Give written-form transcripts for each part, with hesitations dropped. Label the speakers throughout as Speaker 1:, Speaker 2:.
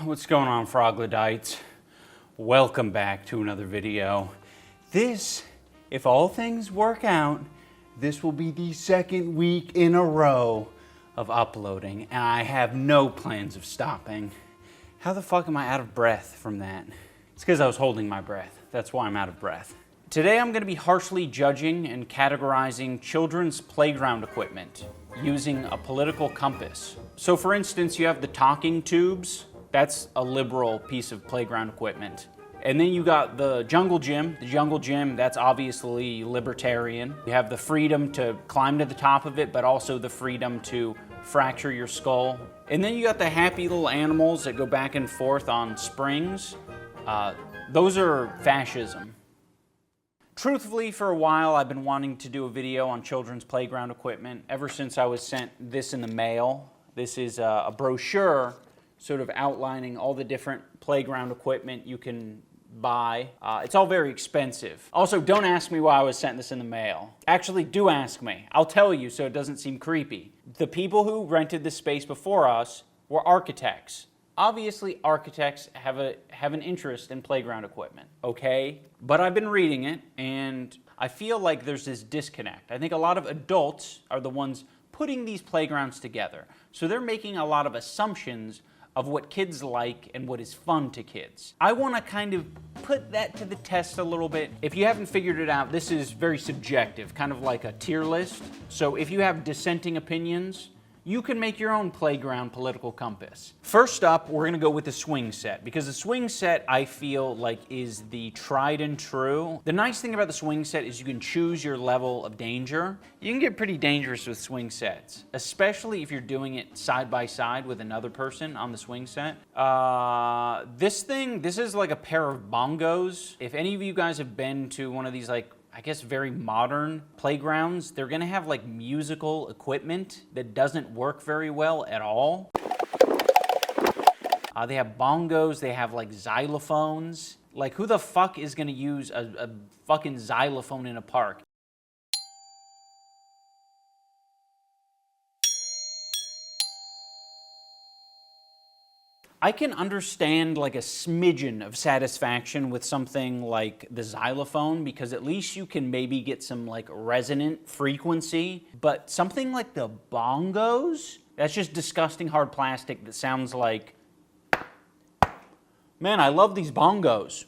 Speaker 1: What's going on, Froglodites? Welcome back to another video. This, if all things work out, this will be the second week in a row of uploading, and I have no plans of stopping. How the fuck am I out of breath from that? It's because I was holding my breath. That's why I'm out of breath. Today I'm going to be harshly judging and categorizing children's playground equipment using a political compass. So for instance, you have the talking tubes. That's a liberal piece of playground equipment. And then you got the jungle gym. The jungle gym, that's obviously libertarian. You have the freedom to climb to the top of it, but also the freedom to fracture your skull. And then you got the happy little animals that go back and forth on springs. Those are fascism. Truthfully, for a while, I've been wanting to do a video on children's playground equipment ever since I was sent this in the mail. This is a brochure sort of outlining all the different playground equipment you can buy. It's all very expensive. Also, don't ask me why I was sent this in the mail. Actually, do ask me. I'll tell you so it doesn't seem creepy. The people who rented this space before us were architects. Obviously, architects have an interest in playground equipment, okay? But I've been reading it, and I feel like there's this disconnect. I think a lot of adults are the ones putting these playgrounds together. So they're making a lot of assumptions of what kids like and what is fun to kids. I want to kind of put that to the test a little bit. If you haven't figured it out, this is very subjective, kind of like a tier list. So if you have dissenting opinions, you can make your own playground political compass. First up, we're gonna go with the swing set, because the swing set, I feel like, is the tried and true. The nice thing about the swing set is you can choose your level of danger. You can get pretty dangerous with swing sets, especially if you're doing it side by side with another person on the swing set. This is like a pair of bongos. If any of you guys have been to one of these, like, I guess, very modern playgrounds, they're gonna have like musical equipment that doesn't work very well at all. They have bongos, they have like xylophones. Like, who the fuck is gonna use a fucking xylophone in a park? I can understand like a smidgen of satisfaction with something like the xylophone, because at least you can maybe get some like resonant frequency, but something like the bongos, that's just disgusting hard plastic that sounds like, man, I love these bongos.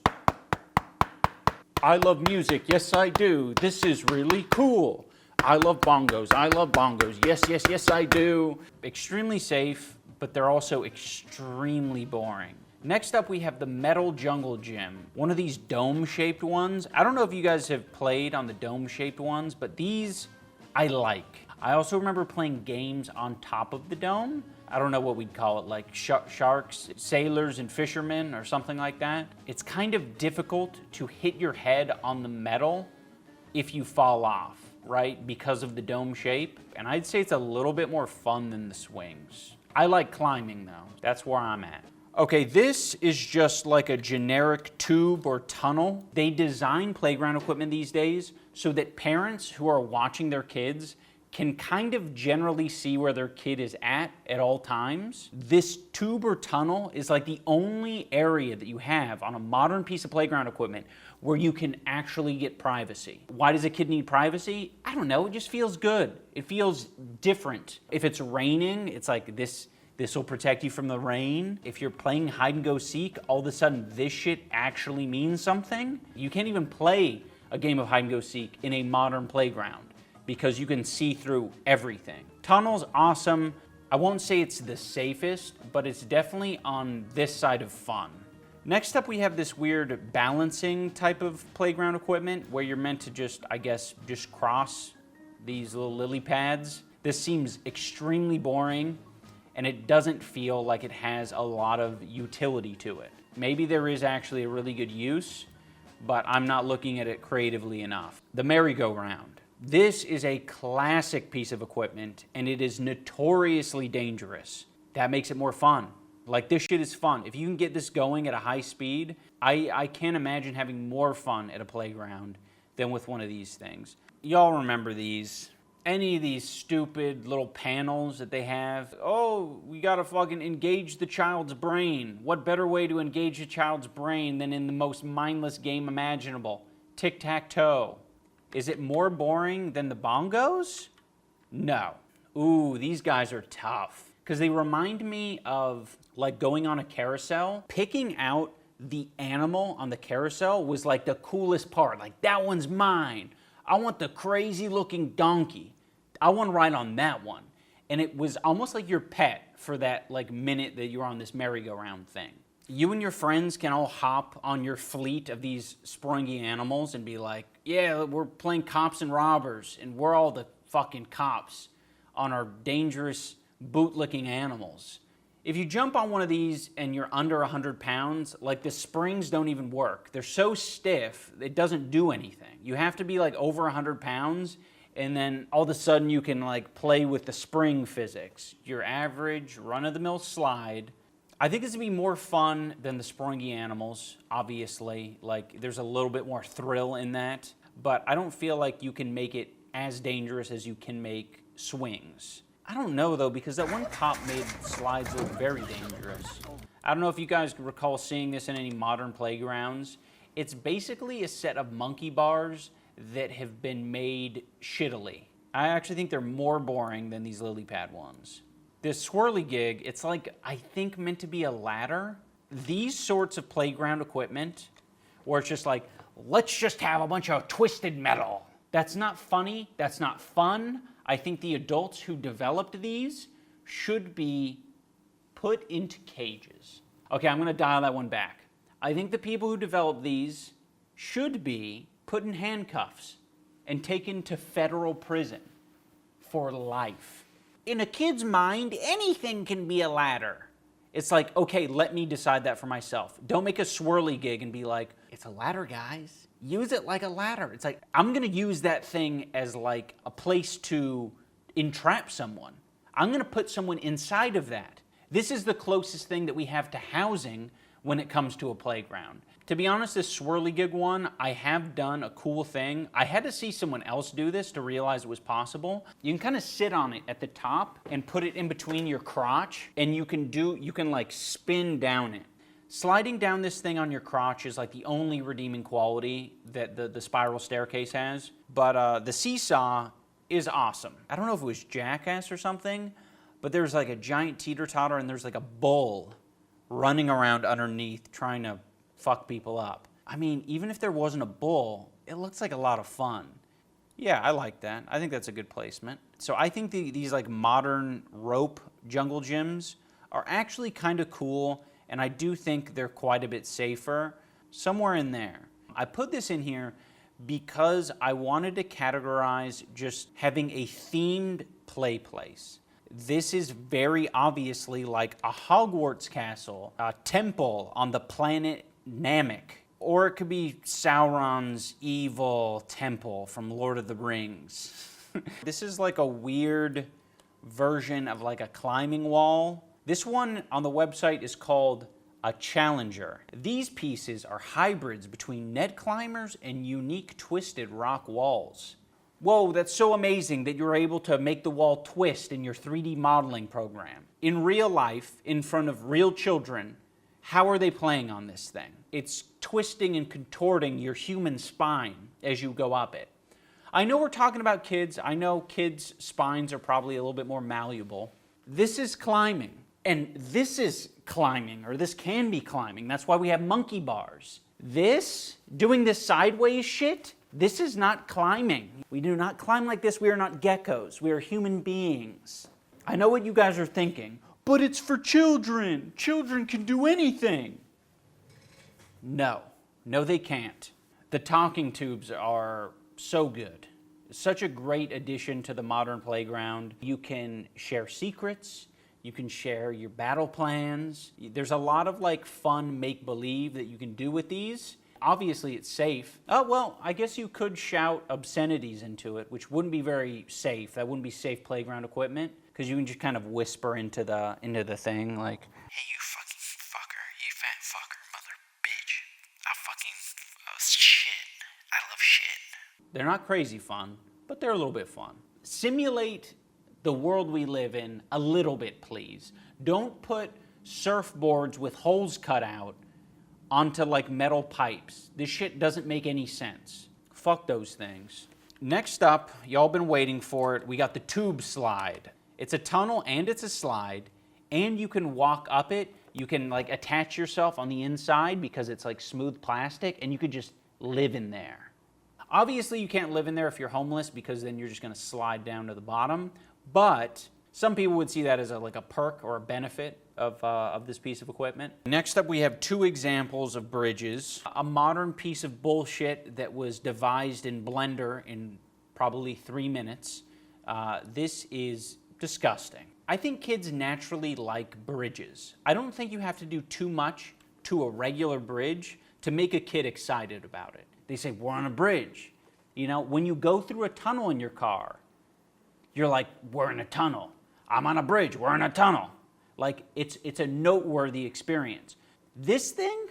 Speaker 1: I love music, yes I do. This is really cool. I love bongos, I love bongos. Yes, yes, yes I do. Extremely safe, but they're also extremely boring. Next up, we have the metal jungle gym. One of these dome-shaped ones. I don't know if you guys have played on the dome-shaped ones, but these I like. I also remember playing games on top of the dome. I don't know what we'd call it, like sharks, sailors, and fishermen, or something like that. It's kind of difficult to hit your head on the metal if you fall off, right? Because of the dome shape. And I'd say it's a little bit more fun than the swings. I like climbing though, that's where I'm at. Okay, this is just like a generic tube or tunnel. They design playground equipment these days so that parents who are watching their kids can kind of generally see where their kid is at all times. This tube or tunnel is like the only area that you have on a modern piece of playground equipment where you can actually get privacy. Why does a kid need privacy? I don't know, it just feels good. It feels different. If it's raining, it's like this will protect you from the rain. If you're playing hide and go seek, all of a sudden this shit actually means something. You can't even play a game of hide and go seek in a modern playground because you can see through everything. Tunnel's awesome. I won't say it's the safest, but it's definitely on this side of fun. Next up, we have this weird balancing type of playground equipment where you're meant to just, I guess, just cross these little lily pads. This seems extremely boring, and it doesn't feel like it has a lot of utility to it. Maybe there is actually a really good use, but I'm not looking at it creatively enough. The merry-go-round. This is a classic piece of equipment, and it is notoriously dangerous. That makes it more fun. Like, this shit is fun. If you can get this going at a high speed, I can't imagine having more fun at a playground than with one of these things. Y'all remember these. Any of these stupid little panels that they have. Oh, we gotta fucking engage the child's brain. What better way to engage a child's brain than in the most mindless game imaginable? Tic-tac-toe. Is it more boring than the bongos? No. Ooh, these guys are tough. Because they remind me of like going on a carousel. Picking out the animal on the carousel was like the coolest part. Like, that one's mine. I want the crazy looking donkey. I want to ride on that one. And it was almost like your pet for that like minute that you're on this merry-go-round thing. You and your friends can all hop on your fleet of these springy animals and be like, yeah, we're playing cops and robbers, and we're all the fucking cops on our dangerous bootlicking animals. If you jump on one of these and you're under 100 pounds, like the springs don't even work. They're so stiff, it doesn't do anything. You have to be like over 100 pounds, and then all of a sudden you can like play with the spring physics. Your average run-of-the-mill slide. I think this would be more fun than the springy animals, obviously. Like, there's a little bit more thrill in that, but I don't feel like you can make it as dangerous as you can make swings. I don't know though, because that one cop made slides look very dangerous. I don't know if you guys recall seeing this in any modern playgrounds. It's basically a set of monkey bars that have been made shittily. I actually think they're more boring than these lily pad ones. This swirly gig, it's like, I think, meant to be a ladder. These sorts of playground equipment, where it's just like, let's just have a bunch of twisted metal. That's not funny, that's not fun. I think the adults who developed these should be put into cages. Okay, I'm gonna dial that one back. I think the people who developed these should be put in handcuffs and taken to federal prison for life. In a kid's mind, anything can be a ladder. It's like, okay, let me decide that for myself. Don't make a swirly gig and be like, it's a ladder, guys. Use it like a ladder. It's like, I'm gonna use that thing as like a place to entrap someone. I'm gonna put someone inside of that. This is the closest thing that we have to housing when it comes to a playground. To be honest, this swirly gig one, I have done a cool thing. I had to see someone else do this to realize it was possible. You can kind of sit on it at the top and put it in between your crotch, and you can like spin down it. Sliding down this thing on your crotch is like the only redeeming quality that the spiral staircase has. But the seesaw is awesome. I don't know if it was Jackass or something, but there's like a giant teeter-totter and there's like a bull running around underneath trying to fuck people up. I mean, even if there wasn't a bull, it looks like a lot of fun. Yeah, I like that. I think that's a good placement. So I think these like modern rope jungle gyms are actually kind of cool, and I do think they're quite a bit safer. Somewhere in there. I put this in here because I wanted to categorize just having a themed play place. This is very obviously like a Hogwarts castle, a temple on the planet Namek. Or it could be Sauron's evil temple from Lord of the Rings. This is like a weird version of like a climbing wall. This one on the website is called a Challenger. These pieces are hybrids between net climbers and unique twisted rock walls. Whoa, that's so amazing that you're able to make the wall twist in your 3D modeling program. In real life, in front of real children, how are they playing on this thing? It's twisting and contorting your human spine as you go up it. I know we're talking about kids. I know kids' spines are probably a little bit more malleable. This is climbing, and this is climbing, or this can be climbing. That's why we have monkey bars. This, doing this sideways shit, this is not climbing. We do not climb like this. We are not geckos. We are human beings. I know what you guys are thinking, but it's for children. Children can do anything. No, they can't. The talking tubes are so good. Such a great addition to the modern playground. You can share secrets. You can share your battle plans. There's a lot of like fun make-believe that you can do with these. Obviously it's safe. Oh, well, I guess you could shout obscenities into it, which wouldn't be very safe. That wouldn't be safe playground equipment, because you can just kind of whisper into the thing like,
Speaker 2: hey, you fucking fucker, you fat fucker, mother bitch. I fucking shit. I love shit.
Speaker 1: They're not crazy fun, but they're a little bit fun. Simulate the world we live in a little bit, please. Don't put surfboards with holes cut out onto like metal pipes. This shit doesn't make any sense. Fuck those things. Next up, y'all been waiting for it, we got the tube slide. It's a tunnel and it's a slide, and you can walk up it. You can like attach yourself on the inside because it's like smooth plastic, and you could just live in there. Obviously, you can't live in there if you're homeless because then you're just gonna slide down to the bottom, but some people would see that as like a perk or a benefit of this piece of equipment. Next up, we have two examples of bridges. A modern piece of bullshit that was devised in Blender in probably 3 minutes. This is disgusting. I think kids naturally like bridges. I don't think you have to do too much to a regular bridge to make a kid excited about it. They say, we're on a bridge. You know, when you go through a tunnel in your car, you're like, we're in a tunnel. I'm on a bridge, we're in a tunnel. Like, it's a noteworthy experience. This thing,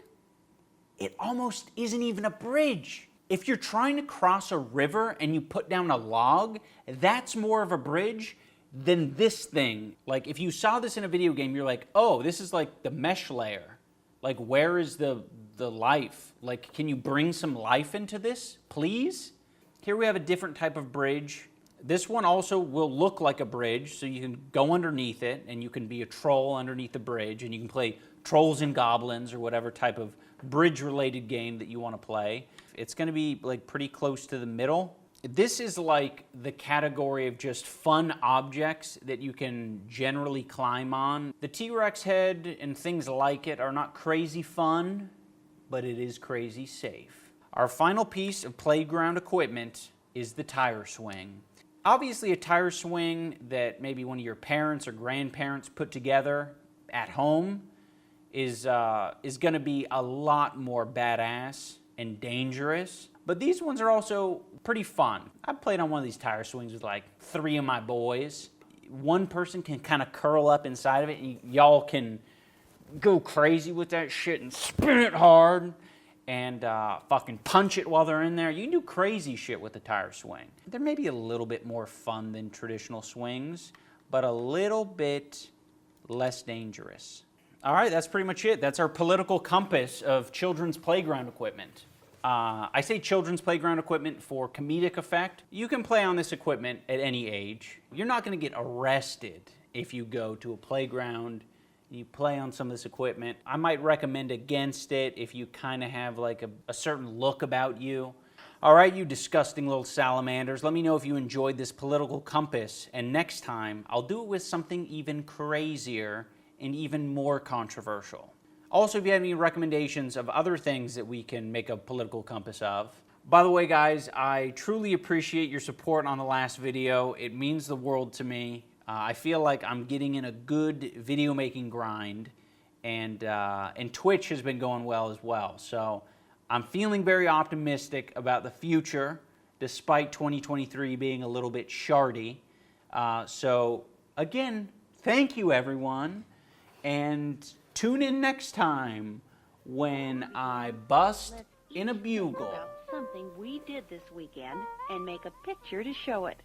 Speaker 1: it almost isn't even a bridge. If you're trying to cross a river and you put down a log, that's more of a bridge than this thing. Like, if you saw this in a video game, you're like, oh, this is like the mesh layer. Like, where is the life? Like, can you bring some life into this, please? Here we have a different type of bridge. This one also will look like a bridge, so you can go underneath it, and you can be a troll underneath the bridge, and you can play Trolls and Goblins or whatever type of bridge-related game that you want to play. It's going to be like pretty close to the middle. This is like the category of just fun objects that you can generally climb on. The T-Rex head and things like it are not crazy fun, but it is crazy safe. Our final piece of playground equipment is the tire swing. Obviously, a tire swing that maybe one of your parents or grandparents put together at home is going to be a lot more badass and dangerous. But these ones are also pretty fun. I've played on one of these tire swings with like 3 of my boys. One person can kind of curl up inside of it, and y'all can go crazy with that shit and spin it hard and fucking punch it while they're in there. You can do crazy shit with the tire swing. They're maybe a little bit more fun than traditional swings, but a little bit less dangerous. All right, that's pretty much it. That's our political compass of children's playground equipment. I say children's playground equipment for comedic effect. You can play on this equipment at any age. You're not gonna get arrested if you go to a playground, you play on some of this equipment. I might recommend against it if you kind of have like a certain look about you. All right, you disgusting little salamanders, let me know if you enjoyed this political compass, and next time I'll do it with something even crazier and even more controversial. Also, if you have any recommendations of other things that we can make a political compass of. By the way, guys, I truly appreciate your support on the last video. It means the world to me. I feel like I'm getting in a good video making grind, and Twitch has been going well as well. So I'm feeling very optimistic about the future, despite 2023 being a little bit shardy. So again, thank you everyone, and tune in next time when I bust in a bugle.
Speaker 3: Something we did this weekend and make a picture to show it.